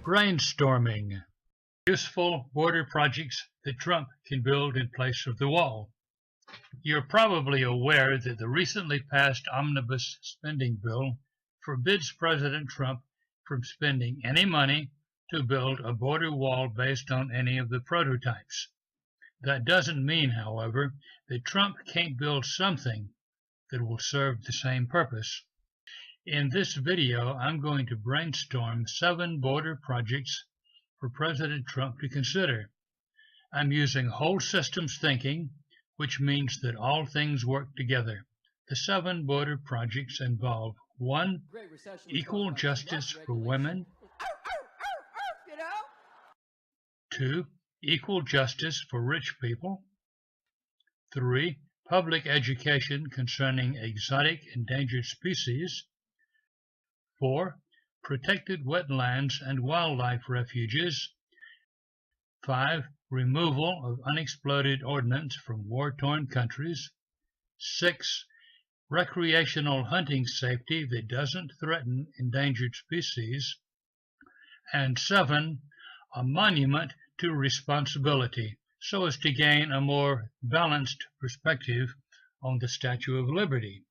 Brainstorming. Useful border projects that Trump can build in place of the wall. You're probably aware that the recently passed Omnibus Spending Bill forbids President Trump from spending any money to build a border wall based on any of the prototypes. That doesn't mean, however, that Trump can't build something that will serve the same purpose. In this video, I'm going to brainstorm 7 border projects for President Trump to consider. I'm using whole systems thinking, which means that all things work together. The 7 border projects involve 1. Equal justice for women. 2. Equal justice for rich people. 3. Public education concerning exotic endangered species. 4. Protected wetlands and wildlife refuges. 5. Removal of unexploded ordnance from war-torn countries. 6. Recreational hunting safety that doesn't threaten endangered species. And 7. A monument to responsibility, so as to gain a more balanced perspective on the Statue of Liberty.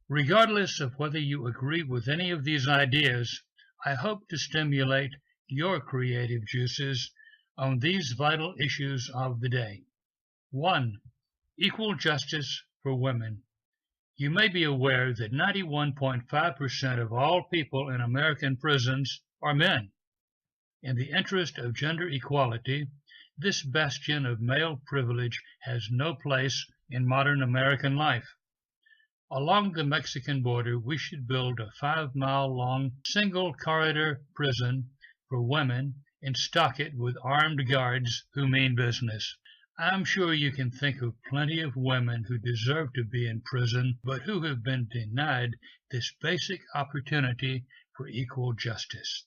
Regardless of whether you agree with any of these ideas, I hope to stimulate your creative juices on these vital issues of the day. 1. Equal justice for women. You may be aware that 91.5% of all people in American prisons are men. In the interest of gender equality, this bastion of male privilege has no place in modern American life. Along the Mexican border, we should build a 5-mile-long single-corridor prison for women and stock it with armed guards who mean business. I'm sure you can think of plenty of women who deserve to be in prison, but who have been denied this basic opportunity for equal justice.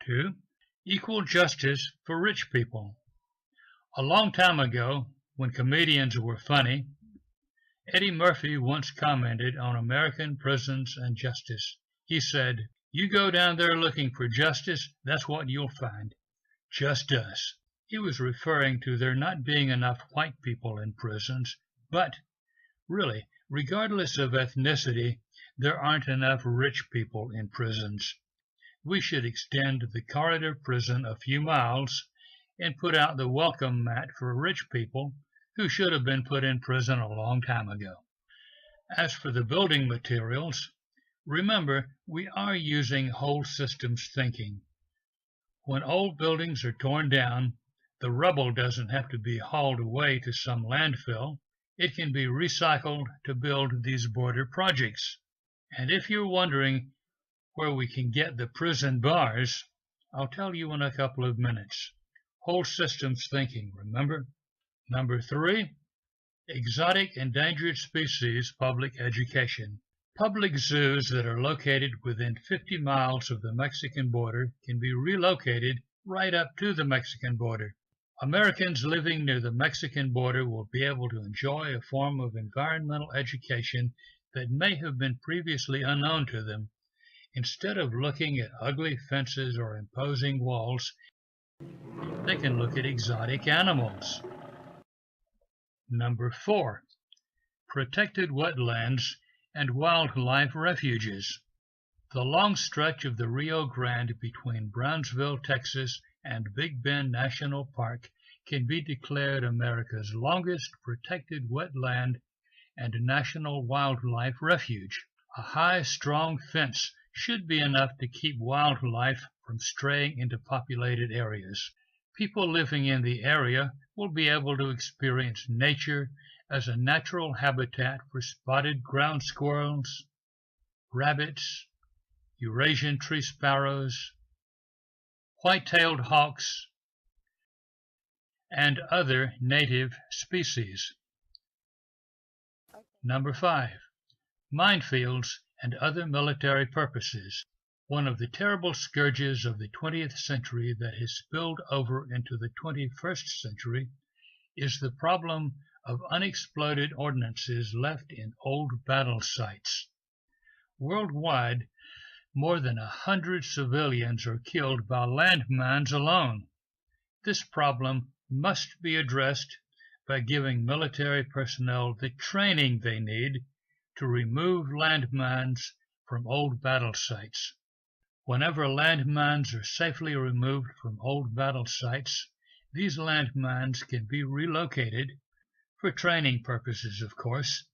2. Equal justice for rich people. A long time ago, when comedians were funny, Eddie Murphy once commented on American prisons and justice. He said, "You go down there looking for justice, that's what you'll find. Just us." He was referring to there not being enough white people in prisons, but really, regardless of ethnicity, there aren't enough rich people in prisons. We should extend the corridor prison a few miles and put out the welcome mat for rich people who should have been put in prison a long time ago. As for the building materials, remember, we are using whole systems thinking. When old buildings are torn down, the rubble doesn't have to be hauled away to some landfill. It can be recycled to build these border projects. And if you're wondering where we can get the prison bars, I'll tell you in a couple of minutes. Whole systems thinking, remember? Number 3, exotic endangered species public education. Public zoos that are located within 50 miles of the Mexican border can be relocated right up to the Mexican border. Americans living near the Mexican border will be able to enjoy a form of environmental education that may have been previously unknown to them. Instead of looking at ugly fences or imposing walls, they can look at exotic animals. Number 4, protected wetlands and wildlife refuges. The long stretch of the Rio Grande between Brownsville, Texas, and Big Bend National Park can be declared America's longest protected wetland and national wildlife refuge. A high, strong fence should be enough to keep wildlife from straying into populated areas. People living in the area will be able to experience nature as a natural habitat for spotted ground squirrels, rabbits, Eurasian tree sparrows, white-tailed hawks, and other native species. Number 5, minefields and other military purposes. One of the terrible scourges of the 20th century that has spilled over into the 21st century is the problem of unexploded ordnances left in old battle sites. Worldwide, more than 100 civilians are killed by landmines alone. This problem must be addressed by giving military personnel the training they need to remove landmines from old battle sites. Whenever landmines are safely removed from old battle sites, these landmines can be relocated, for training purposes of course,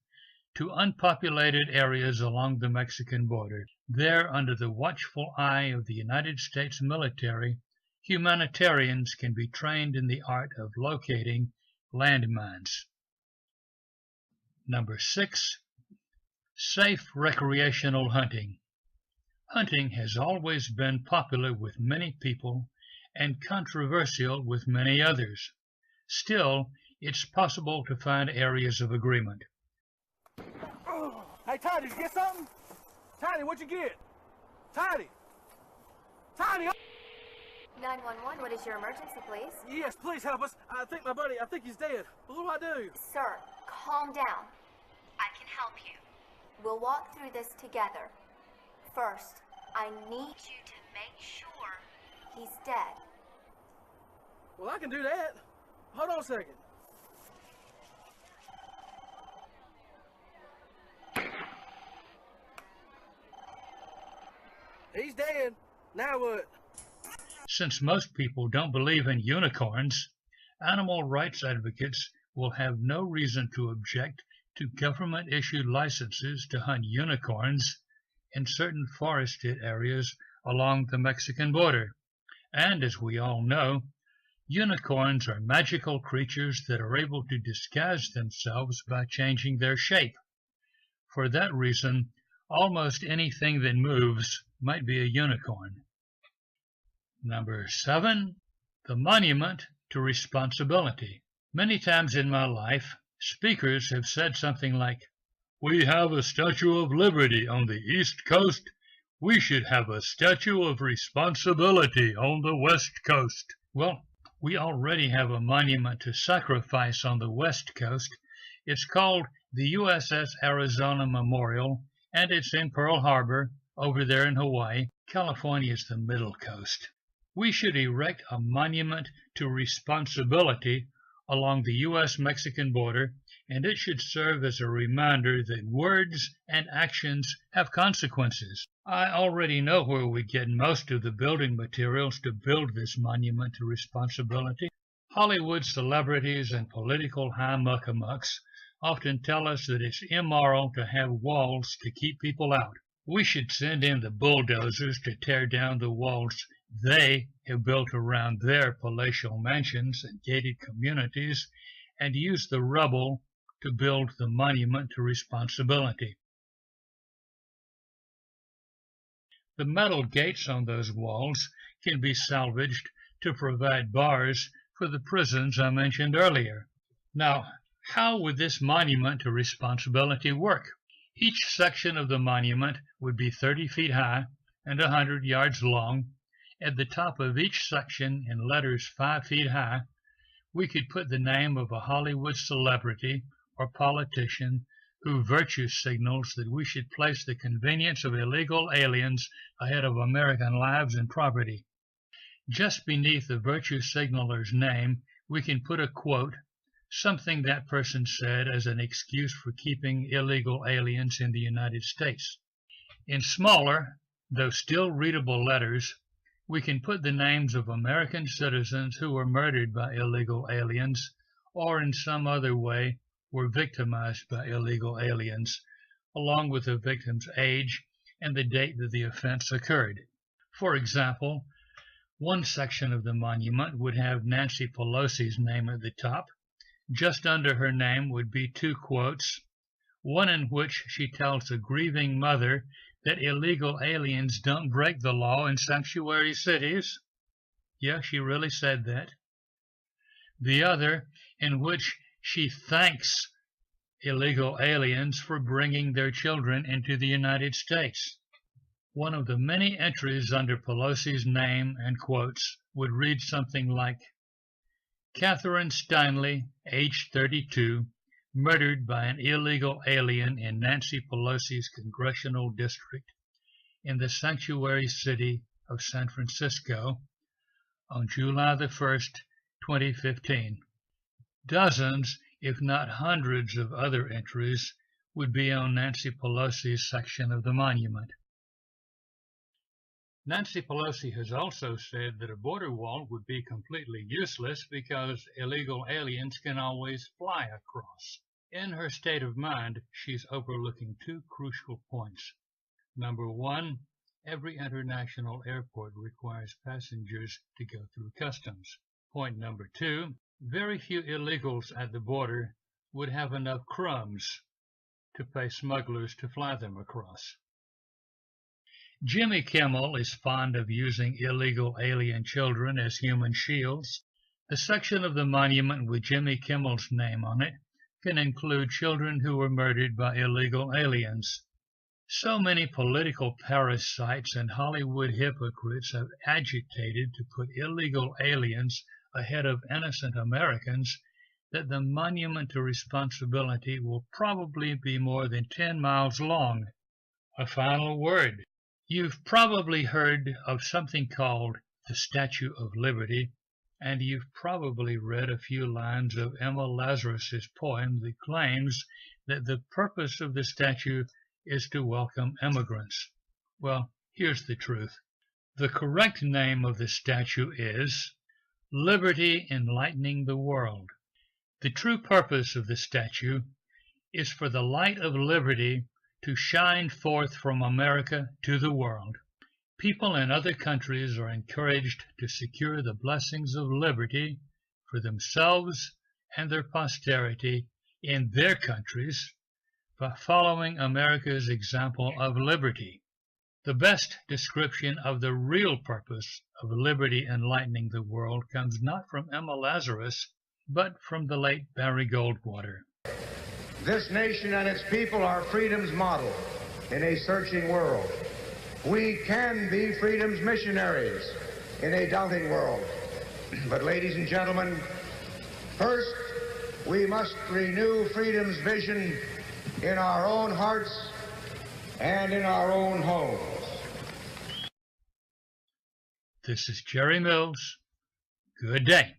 to unpopulated areas along the Mexican border. There, under the watchful eye of the United States military, humanitarians can be trained in the art of locating landmines. Number 6. Safe recreational hunting. Hunting has always been popular with many people and controversial with many others. Still, it's possible to find areas of agreement. Hey, Tiny, did you get something? Tiny, what'd you get? Tiny! Tiny! 911, what is your emergency, please? Yes, please help us. I think he's dead. What do I do? Sir, calm down. I can help you. We'll walk through this together. First, I need You to make sure. He's dead. Well, I can do that. Hold on a second. He's dead. Now what? Since most people don't believe in unicorns, animal rights advocates will have no reason to object to government-issued licenses to hunt unicorns in certain forested areas along the Mexican border. And as we all know, unicorns are magical creatures that are able to disguise themselves by changing their shape. For that reason, almost anything that moves might be a unicorn. Number 7, the monument to responsibility. Many times in my life, speakers have said something like, "We have a Statue of Liberty on the East Coast. We should have a Statue of Responsibility on the West Coast." Well, we already have a monument to sacrifice on the West Coast. It's called the USS Arizona Memorial, and it's in Pearl Harbor, over there in Hawaii. California is the middle coast. We should erect a monument to responsibility along the U.S.-Mexican border, and it should serve as a reminder that words and actions have consequences. I already know where we get most of the building materials to build this monument to responsibility. Hollywood celebrities and political high muckamucks often tell us that it's immoral to have walls to keep people out. We should send in the bulldozers to tear down the walls they have built around their palatial mansions and gated communities, and use the rubble to build the monument to responsibility. The metal gates on those walls can be salvaged to provide bars for the prisons I mentioned earlier. Now, how would this monument to responsibility work? Each section of the monument would be 30 feet high and 100 yards long. At the top of each section, in letters 5 feet high, we could put the name of a Hollywood celebrity or politician who virtue signals that we should place the convenience of illegal aliens ahead of American lives and property. Just beneath the virtue signaler's name, we can put a quote, something that person said as an excuse for keeping illegal aliens in the United States. In smaller, though still readable letters, we can put the names of American citizens who were murdered by illegal aliens or in some other way were victimized by illegal aliens, along with the victim's age and the date that the offense occurred. For example, one section of the monument would have Nancy Pelosi's name at the top. Just under her name would be 2 quotes, one in which she tells a grieving mother that illegal aliens don't break the law in sanctuary cities. Yeah, she really said that. The other in which she thanks illegal aliens for bringing their children into the United States. One of the many entries under Pelosi's name and quotes would read something like, Catherine Steinle, age 32, murdered by an illegal alien in Nancy Pelosi's congressional district. in the sanctuary city of San Francisco on July the 1st, 2015. Dozens, if not hundreds, of other entries would be on Nancy Pelosi's section of the monument. Nancy Pelosi has also said that a border wall would be completely useless because illegal aliens can always fly across. In her state of mind, she's overlooking two crucial points. Number one, every international airport requires passengers to go through customs. Point number two, very few illegals at the border would have enough crumbs to pay smugglers to fly them across. Jimmy Kimmel is fond of using illegal alien children as human shields. The section of the monument with Jimmy Kimmel's name on it can include children who were murdered by illegal aliens. So many political parasites and Hollywood hypocrites have agitated to put illegal aliens ahead of innocent Americans that the monument to responsibility will probably be more than 10 miles long. A final word. You've probably heard of something called the Statue of Liberty, and you've probably read a few lines of Emma Lazarus's poem that claims that the purpose of the statue is to welcome immigrants. Well, here's the truth. The correct name of the statue is Liberty Enlightening the World. The true purpose of the statue is for the light of liberty to shine forth from America to the world. People in other countries are encouraged to secure the blessings of liberty for themselves and their posterity in their countries by following America's example of liberty. The best description of the real purpose of liberty enlightening the world comes not from Emma Lazarus, but from the late Barry Goldwater. This nation and its people are freedom's model in a searching world. We can be freedom's missionaries in a doubting world. But ladies and gentlemen, first we must renew freedom's vision in our own hearts and in our own homes. This is Jerry Mills. Good day.